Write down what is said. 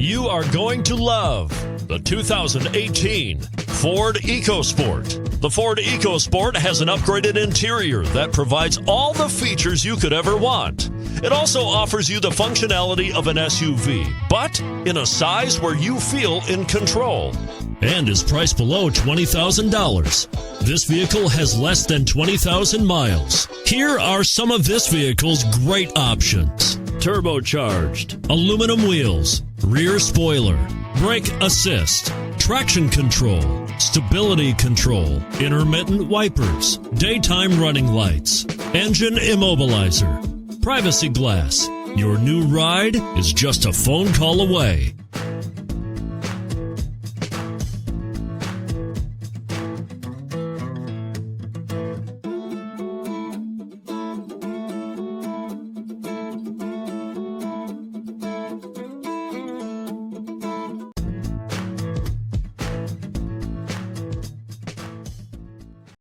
You are going to love the 2018 Ford EcoSport. The Ford EcoSport has an upgraded interior that provides all the features you could ever want. It also offers you the functionality of an SUV, but in a size where you feel in control. And is priced below $20,000. This vehicle has less than 20,000 miles. Here are some of this vehicle's great options: turbocharged, aluminum wheels, rear spoiler, brake assist, traction control, stability control, intermittent wipers, daytime running lights, engine immobilizer, privacy glass. Your new ride is just a phone call away.